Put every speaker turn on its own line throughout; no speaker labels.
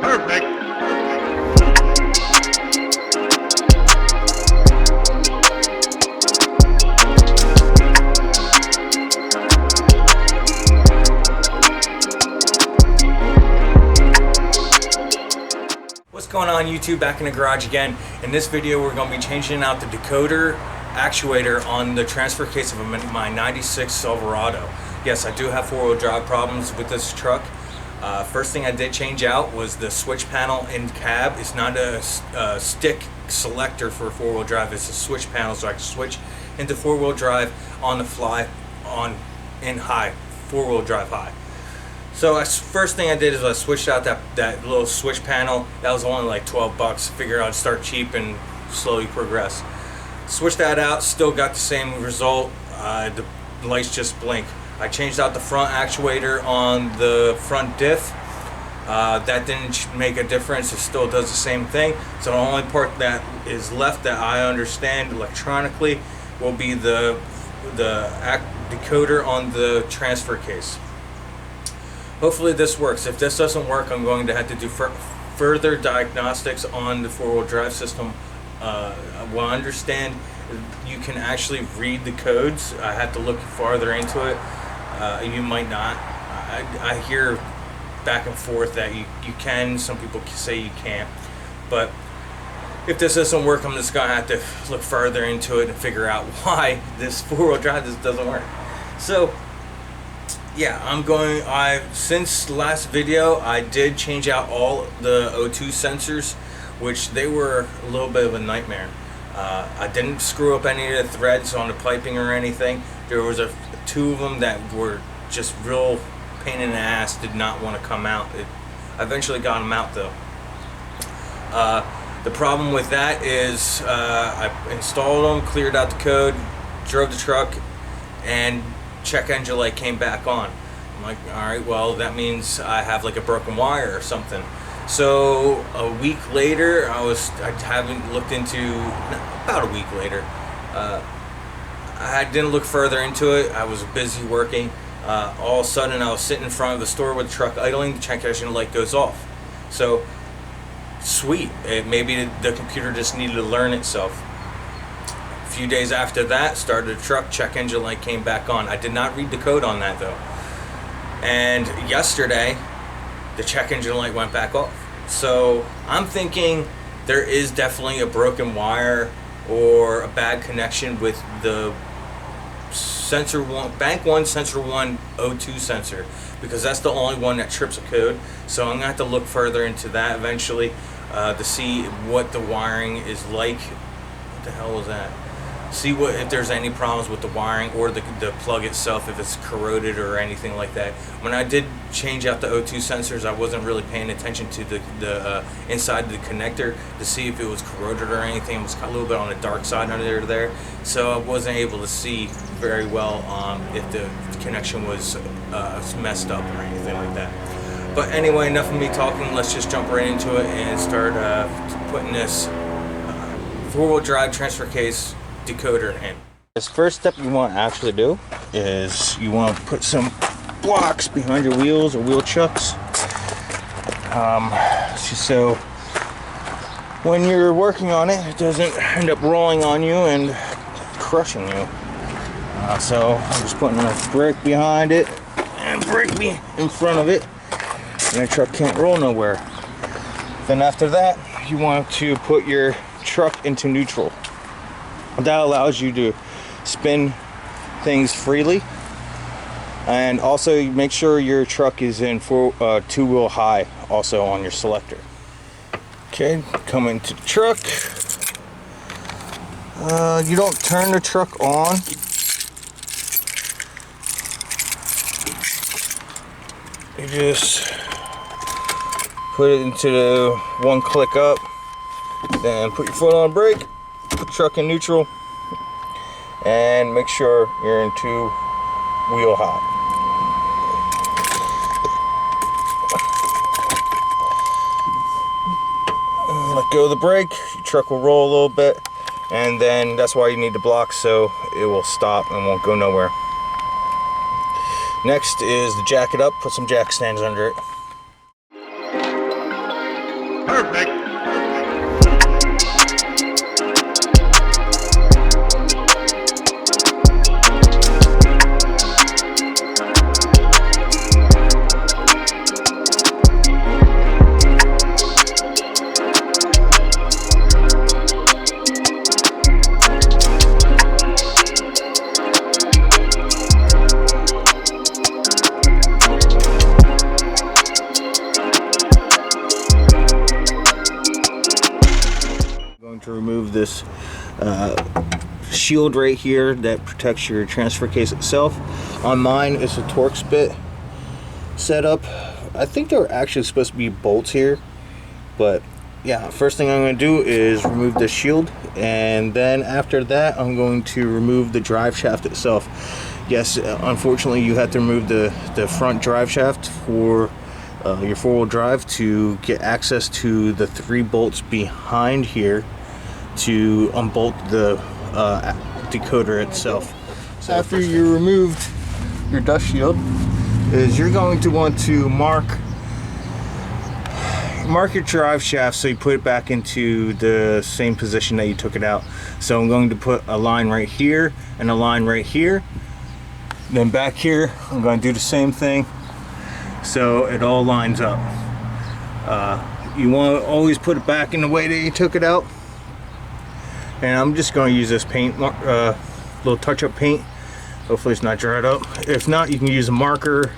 Perfect.
What's going on YouTube? Back in the garage again. In this video we're going to be changing out the decoder actuator on the transfer case of my 96 Silverado. Yes, I do have four-wheel drive problems with this truck. First thing I did change out was the switch panel in cab. It's not a stick selector for four-wheel drive, it's a switch panel so I can switch into four-wheel drive on the fly in high, four-wheel drive high. So first thing I did is I switched out that little switch panel. That was only like 12 bucks. Figured I'd start cheap and slowly progress. Switched that out, still got the same result. The lights just blink. I changed out the front actuator on the front diff. That didn't make a difference. It still does the same thing. So the only part that is left that I understand electronically will be the decoder on the transfer case. Hopefully this works. If this doesn't work, I'm going to have to do further diagnostics on the four-wheel drive system. Well, I understand you can actually read the codes. I have to look farther into it. You might not. I hear back and forth that you can. Some people say you can't. But if this doesn't work, I'm just going to have to look further into it and figure out why this four-wheel drive doesn't work. So yeah, since the last video, I did change out all the O2 sensors, which they were a little bit of a nightmare. I didn't screw up any of the threads on the piping or anything. There was two of them that were just real pain in the ass, did not want to come out. I eventually got them out though. The problem with that is I installed them, cleared out the code, drove the truck, and check engine light came back on. I'm like, alright, well that means I have like a broken wire or something. So a week later, I haven't looked into, about a week later, I didn't look further into it. I was busy working. All of a sudden I was sitting in front of the store with the truck idling, the check engine light goes off. So sweet, maybe the computer just needed to learn itself. A few days after that, started the truck, check engine light came back on. I did not read the code on that though. And yesterday, the check engine light went back off. So I'm thinking there is definitely a broken wire or a bad connection with the sensor one, bank one, sensor one O2 sensor, because that's the only one that trips a code. So I'm gonna have to look further into that eventually to see what the wiring is like. What the hell was that? See if there's any problems with the wiring or the plug itself, if it's corroded or anything like that. When I did change out the O2 sensors, I wasn't really paying attention to the inside of the connector to see if it was corroded or anything. It was a little bit on the dark side under there, so I wasn't able to see very well if the connection was messed up or anything like that. But anyway, enough of me talking. Let's just jump right into it and start putting this four-wheel drive transfer case decoder in. This first step you want to actually do is you want to put some blocks behind your wheels or wheel chucks, so when you're working on it, it doesn't end up rolling on you and crushing you. So I'm just putting a brake behind it and brake in front of it, and the truck can't roll nowhere. Then after that, you want to put your truck into neutral. That allows you to spin things freely, and also make sure your truck is in two-wheel high also on your selector. Okay, come into the truck. You don't turn the truck on. You just put it into the one click up, then put your foot on the brake, put the truck in neutral, and make sure you're in two-wheel high. Let go of the brake, your truck will roll a little bit, and then that's why you need the block, so it will stop and won't go nowhere. Next is to jack it up, put some jack stands under it.
Perfect.
To remove this shield right here that protects your transfer case itself. On mine is a Torx bit setup. I think there were actually supposed to be bolts here, but yeah, first thing I'm going to do is remove the shield, and then after that I'm going to remove the drive shaft itself. Yes, unfortunately you have to remove the front drive shaft for your four-wheel drive to get access to the 3 bolts behind here to unbolt the decoder itself. So after you removed your dust shield, you're going to want to mark your drive shaft so you put it back into the same position that you took it out. So I'm going to put a line right here and a line right here. Then back here I'm going to do the same thing so it all lines up. You want to always put it back in the way that you took it out. And I'm just going to use this paint, little touch-up paint. Hopefully it's not dried up. If not, you can use a marker,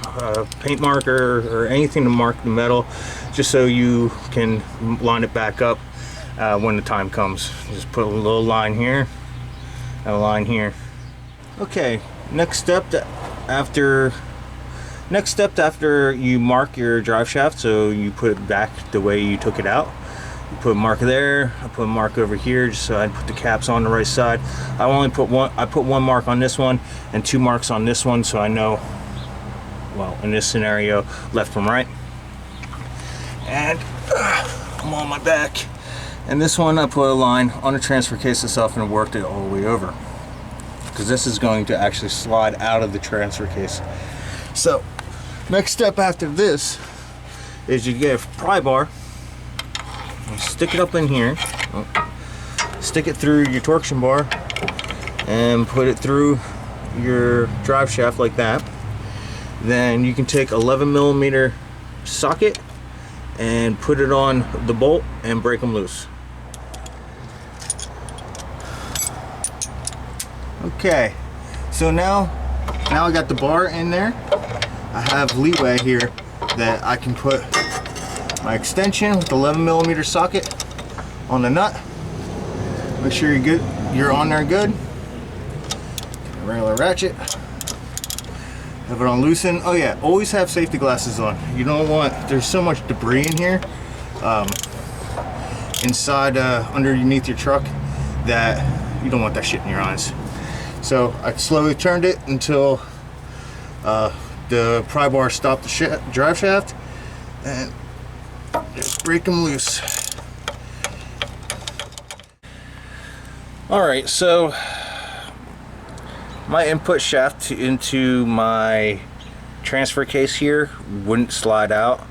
paint marker, or anything to mark the metal, just so you can line it back up when the time comes. Just put a little line here and a line here. Okay, next step after you mark your drive shaft, so you put it back the way you took it out. You put a mark there, I put a mark over here just so I put the caps on the right side. I put one mark on this one and 2 marks on this one, so I know, well, in this scenario, left from right. And I'm on my back. And this one I put a line on the transfer case itself and worked it all the way over, because this is going to actually slide out of the transfer case. So next step after this is you get a pry bar. Stick it up in here, stick it through your torsion bar and put it through your drive shaft like that. Then you can take 11mm socket and put it on the bolt and break them loose. Okay, so now I got the bar in there. I have leeway here that I can put my extension with the 11mm socket on the nut. Make sure you're good. You're on there good. A regular ratchet. Have it on loosen. Oh yeah, always have safety glasses on. You don't want. There's so much debris in here, inside, underneath your truck, that you don't want that shit in your eyes. So I slowly turned it until the pry bar stopped the drive shaft, and just break them loose. Alright, so my input shaft into my transfer case here wouldn't slide out.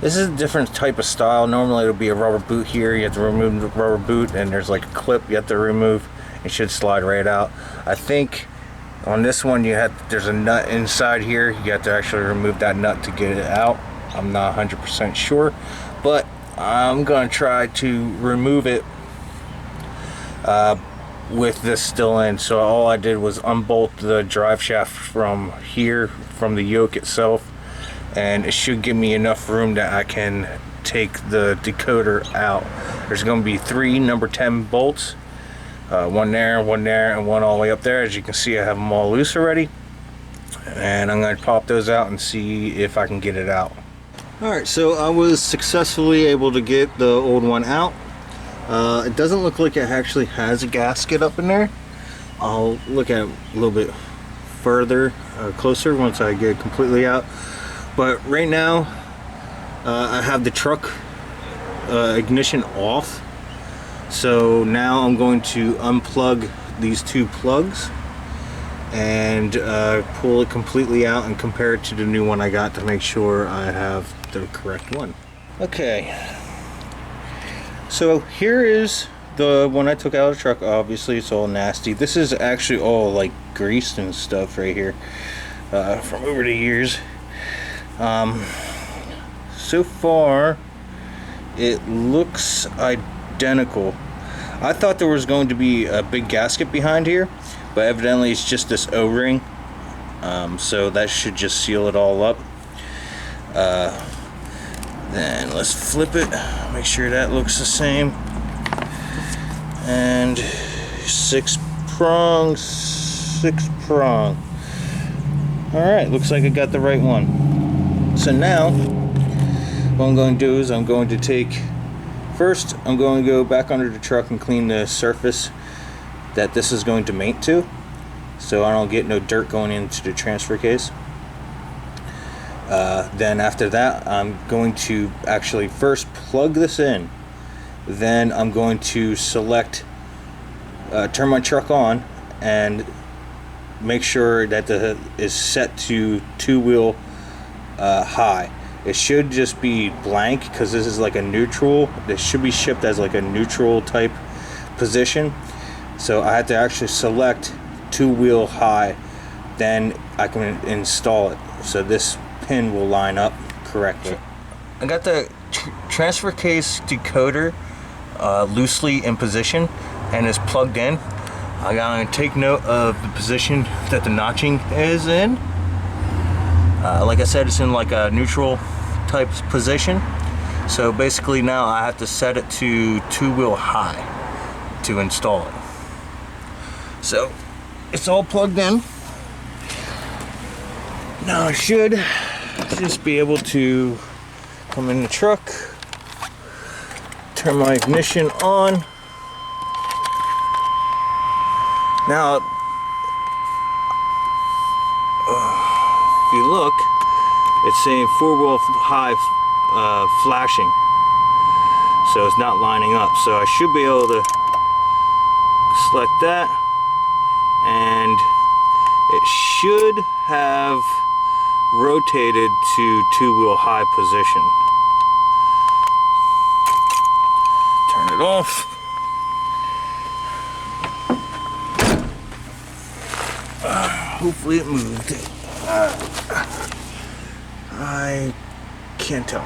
This is a different type of style. Normally it'll be a rubber boot here. You have to remove the rubber boot, and there's like a clip you have to remove. It should slide right out. I think on this one there's a nut inside here. You have to actually remove that nut to get it out. I'm not 100% sure, but I'm going to try to remove it with this still in. So all I did was unbolt the drive shaft from here, from the yoke itself, and it should give me enough room that I can take the decoder out. There's going to be 3 number 10 bolts, one there, and one all the way up there. As you can see, I have them all loose already, and I'm going to pop those out and see if I can get it out. Alright, so I was successfully able to get the old one out. It doesn't look like it actually has a gasket up in there. I'll look at it a little bit further, closer, once I get it completely out. But right now, I have the truck ignition off. So now I'm going to unplug these 2 plugs and pull it completely out and compare it to the new one I got to make sure I have the correct one. Okay, so here is the one I took out of the truck. Obviously it's all nasty. This is actually all like greased and stuff right here, from over the years. So far it looks identical. I thought there was going to be a big gasket behind here, but evidently it's just this O-ring, so that should just seal it all up. Then let's flip it, make sure that looks the same. And 6 prong. Alright, looks like I got the right one. So now what I'm going to do is I'm going to go back under the truck and clean the surface that this is going to mate to, so I don't get no dirt going into the transfer case. Then after that, I'm going to actually first plug this in. Then I'm going to select, turn my truck on and make sure that is set to 2-wheel high. It should just be blank because this is like a neutral. This should be shipped as like a neutral type position. So I have to actually select 2-wheel high, then I can install it. So this pin will line up correctly. I got the transfer case decoder loosely in position and is plugged in. I gotta take note of the position that the notching is in. Like I said, it's in like a neutral type position. So basically now I have to set it to 2-wheel high to install it. So it's all plugged in. Now I should just be able to come in the truck, turn my ignition on. Now, if you look, it's saying 4-wheel high flashing, so it's not lining up. So I should be able to select that, and it should have rotated to 2-wheel high position. Turn it off. Hopefully it moved. I can't tell.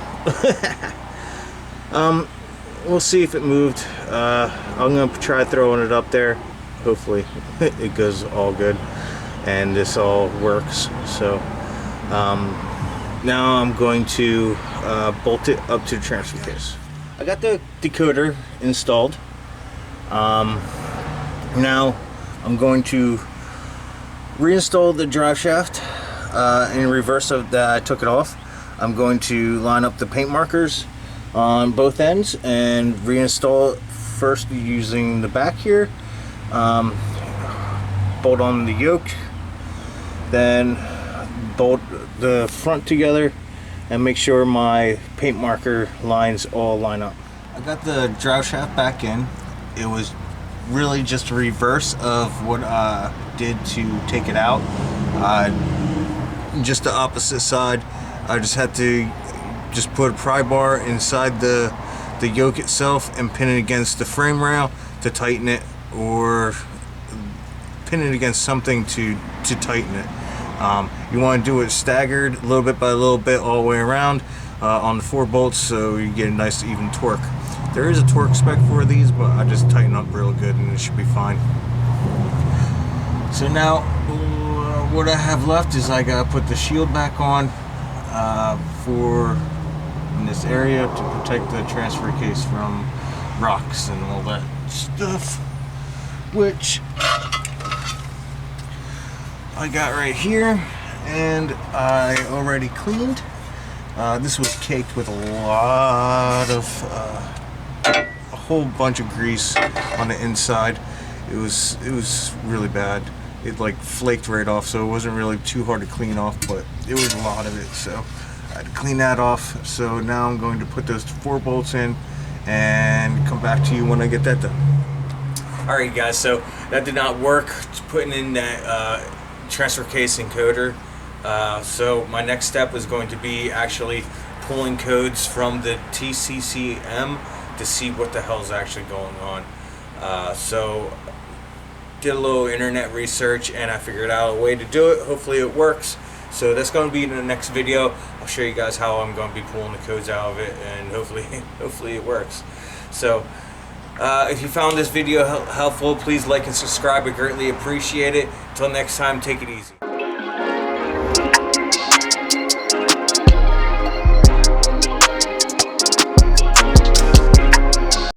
We'll see if it moved. I'm gonna try throwing it up there. Hopefully it goes all good and this all works. So now I'm going to bolt it up to the transfer case. I got the decoder installed. Now I'm going to reinstall the drive shaft in reverse of that. I took it off. I'm going to line up the paint markers on both ends and reinstall it first using the back here. Bolt on the yoke, then bolt the front together and make sure my paint marker lines all line up. I got the drive shaft back in. It was really just a reverse of what I did to take it out. Just the opposite side. I just had to just put a pry bar inside the yoke itself and pin it against the frame rail to tighten it, or pin it against something to tighten it. You want to do it staggered, a little bit by a little bit, all the way around on the 4 bolts, so you get a nice even torque. There is a torque spec for these, but I just tighten up real good and it should be fine. So now what I have left is I gotta put the shield back on for in this area to protect the transfer case from rocks and all that stuff, which I got right here and I already cleaned. This was caked with a lot of a whole bunch of grease on the inside. It was really bad. It like flaked right off, so it wasn't really too hard to clean off, but it was a lot of it, so I had to clean that off. So now I'm going to put those 4 bolts in and come back to you when I get that done.
Alright guys, so that did not work, putting in that transfer case encoder. So my next step is going to be actually pulling codes from the TCCM to see what the hell is actually going on. So did a little internet research and I figured out a way to do it. Hopefully it works. So that's going to be in the next video. I'll show you guys how I'm going to be pulling the codes out of it, and hopefully it works. So if you found this video helpful, please like and subscribe. I greatly appreciate it. Until next time, take it easy.